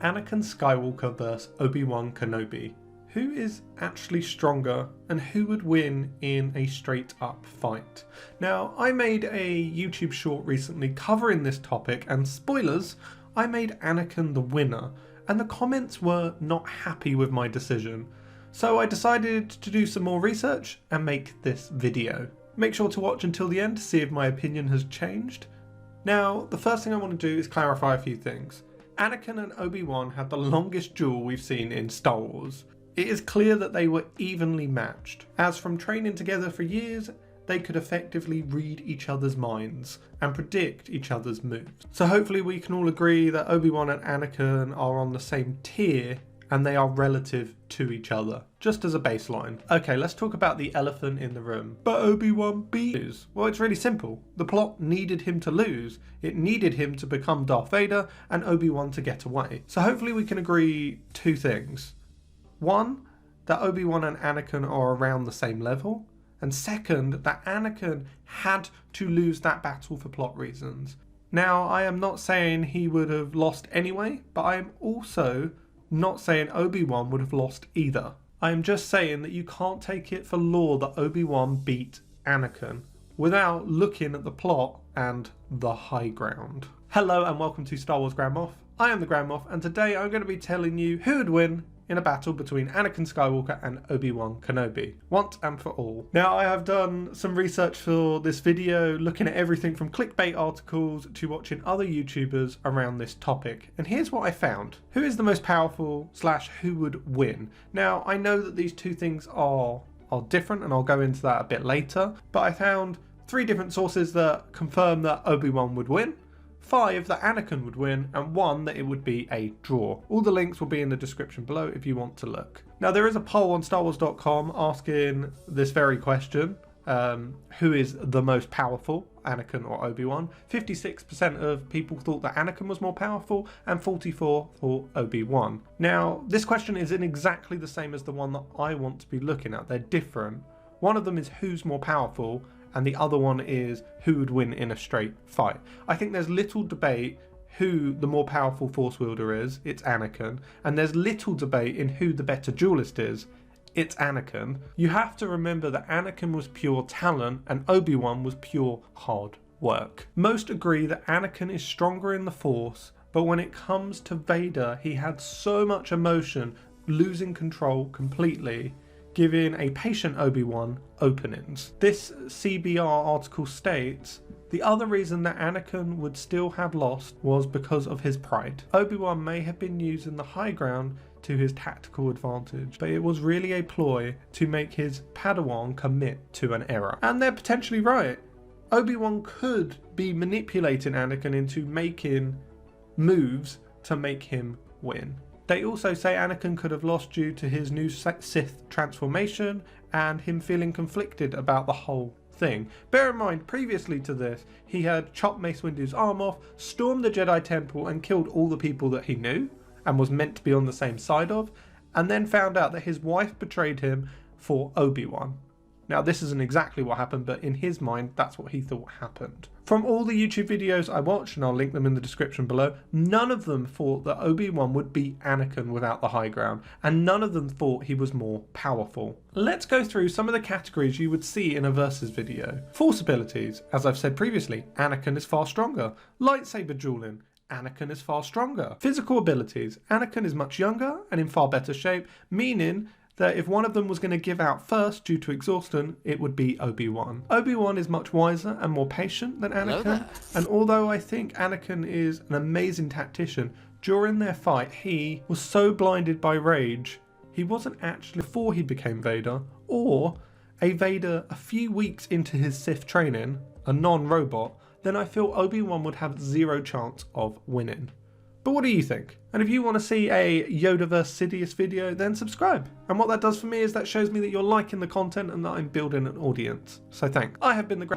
Anakin Skywalker vs Obi Wan Kenobi. Who is actually stronger and who would win in a straight up fight? Now, I made a YouTube short recently covering this topic, and spoilers, I made Anakin the winner, and the comments were not happy with my decision. So I decided to do some more research and make this video. Make sure to watch until the end to see if my opinion has changed. Now, the first thing I want to do is clarify a few things. Anakin and Obi Wan had the longest duel we've seen in Star Wars. It is clear that they were evenly matched, as from training together for years, they could effectively read each other's minds and predict each other's moves. So hopefully we can all agree that Obi Wan and Anakin are on the same tier and they are relative to each other, just as a baseline. Okay, let's talk about the elephant in the room. But Obi-Wan beat. Well, it's really simple. The plot needed him to lose. It needed him to become Darth Vader and Obi-Wan to get away. So hopefully we can agree two things. One, that Obi-Wan and Anakin are around the same level. And second, that Anakin had to lose that battle for plot reasons. Now, I am not saying he would have lost anyway, but I am also not saying Obi-Wan would have lost either. I am just saying that you can't take it for law that Obi-Wan beat Anakin without looking at the plot and the high ground. Hello and welcome to Star Wars Grand Moff. I am the Grand Moff, and today I'm going to be telling you who would win in a battle between Anakin Skywalker and Obi-Wan Kenobi, once and for all. Now, I have done some research for this video, looking at everything from clickbait articles to watching other YouTubers around this topic. And here's what I found. Who is the most powerful / who would win? Now, I know that these two things are different, and I'll go into that a bit later, but I found 3 different sources that confirm that Obi-Wan would win, 5 that Anakin would win, and 1 that it would be a draw. All the links will be in the description below if you want to look. Now, there is a poll on StarWars.com asking this very question. Who is the most powerful, Anakin or Obi-Wan? 56% of people thought that Anakin was more powerful and 44% thought Obi-Wan. Now, this question isn't exactly the same as the one that I want to be looking at. They're different. One of them is who's more powerful, and the other one is who would win in a straight fight. I think there's little debate who the more powerful force wielder is. It's Anakin. And there's little debate in who the better duelist is. It's Anakin. You have to remember that Anakin was pure talent and Obi-Wan was pure hard work. Most agree that Anakin is stronger in the force, but when it comes to Vader, he had so much emotion, losing control completely, giving a patient Obi-Wan openings. This CBR article states, the other reason that Anakin would still have lost was because of his pride. Obi-Wan may have been using the high ground to his tactical advantage, but it was really a ploy to make his Padawan commit to an error. And they're potentially right. Obi-Wan could be manipulating Anakin into making moves to make him win. They also say Anakin could have lost due to his new Sith transformation and him feeling conflicted about the whole thing. Bear in mind, previously to this, he had chopped Mace Windu's arm off, stormed the Jedi Temple and killed all the people that he knew and was meant to be on the same side of, and then found out that his wife betrayed him for Obi-Wan. Now, this isn't exactly what happened, but in his mind, that's what he thought happened. From all the YouTube videos I watched, and I'll link them in the description below, none of them thought that Obi-Wan would beat Anakin without the high ground, and none of them thought he was more powerful. Let's go through some of the categories you would see in a versus video. Force abilities. As I've said previously, Anakin is far stronger. Lightsaber dueling. Anakin is far stronger. Physical abilities. Anakin is much younger and in far better shape, meaning that if one of them was going to give out first due to exhaustion, it would be Obi-Wan. Obi-Wan is much wiser and more patient than Anakin, and although I think Anakin is an amazing tactician, during their fight he was so blinded by rage, he wasn't actually before he became Vader, or a Vader a few weeks into his Sith training, a non-robot, then I feel Obi-Wan would have 0 chance of winning. But what do you think? And if you want to see a Yoda vs Sidious video, then subscribe. And what that does for me is that shows me that you're liking the content and that I'm building an audience. So thanks. I have been the